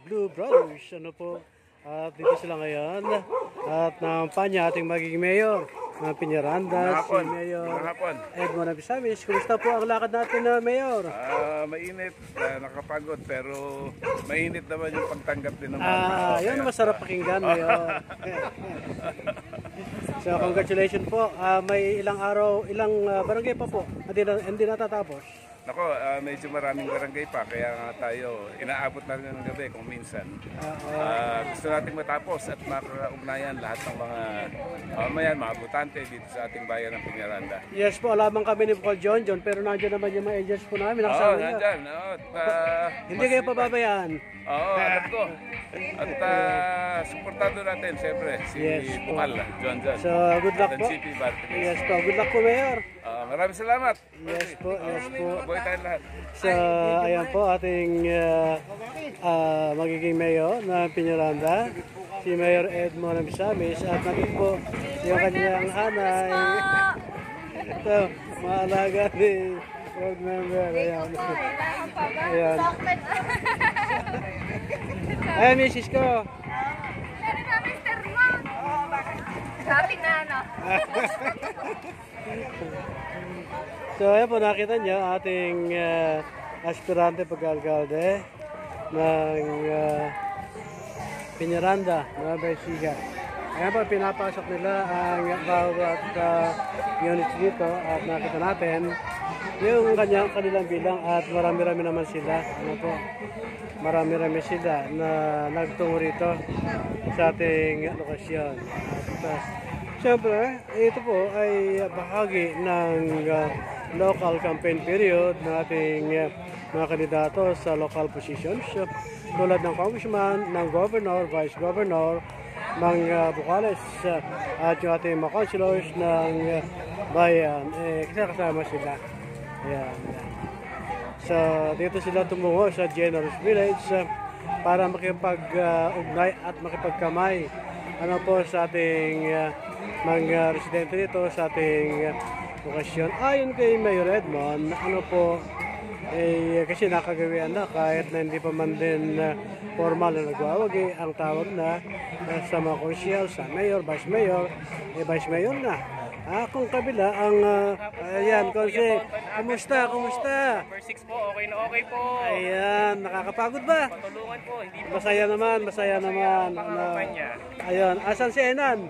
Blue Brothers. Ano po? At dito sila ngayon. At nampanya ating magiging mayor ng Peñaranda, si Mayor Edmond Abisamis. Kumusta po ang lakad natin na Mayor? Mainit, nakapagod, pero mainit naman yung pagtanggap din ng mga tao. Yun masarap pakinggan, Mayor. So congratulations po. May ilang araw, ilang barangay pa po. Hindi natatapos. Nako, medyo maraming barangay pa, kaya nga tayo inaabot na rin ng gabi kung minsan. Gusto natin matapos at makaugnayan lahat ng mga butante dito sa ating bayan ng Peñaranda. Yes po, alamang kami ni Bukal John, pero nandiyan naman yung mga agents po namin. Nandyan. Hindi kayo pababayaan. Oo, alam ko. At suportado natin, siyempre, si Bukal, John. So, good luck po. Yes po, good luck po, Mayor. Maraming salamat. Yes po. Mabuhay tayong lahat. So, ayan po ating magiging mayor na Peñaranda, si Mayor Edmond Abisamis, at natin po yung kanyang hanay. Ito, mga alaga ni World Member. Ayan. Ayan. Ayan, misis ko. Ano na, Mr. Mon? Dating na, ano? So, ayan po, nakita niyo ating aspirante pagka-alkalde ng Peñaranda, Nueva Ecija. Ayan po, pinapasok nila ang bawat units dito at nakita natin yung kanilang bilang at marami-rami naman sila. Ano po, marami-rami sila na nagtungo rito sa ating lokasyon. At siyempre, ito po ay bahagi ng local campaign period ng ating mga kandidato sa local positions tulad ng congressman, ng governor, vice governor, ng Bucales at yung ating mga councilors ng bayan. Kasama sila. Ayan. So, dito sila tumungo sa Generous Village para makipag-ugnay at makipagkamay sa ating mga residente dito sa ating lokasyon. Ayon kay Mayor Edmond, kasi nakagawian na kahit na hindi pa man din formal na nagwawagi, ang tawag na sa mga konsyel, sa mayor, vice mayor, vice mayor na. Kung kabila ang ayan, konse, kumusta? Number 6 po, okay na okay po. Ayan, nakakapagod ba? Patulungan po, hindi po. Masaya naman. Ayan, asan si Enan?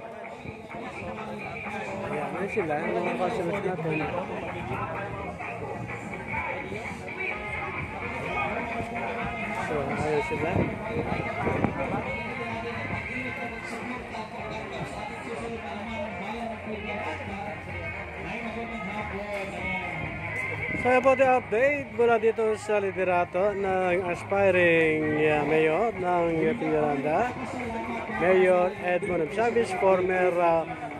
Ayan, ayun sila, mga councilors natin. So, ayun sila. So, about the update mula dito sa liderato ng aspiring mayor ng Peñaranda, Mayor Edmond Abisamis, former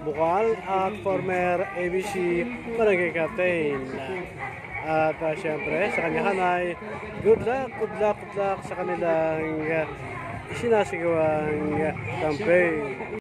Bukal at former ABC Barangay Captain. At siyempre sa kanya hanay, good luck sa kanilang sinasigawang campaign.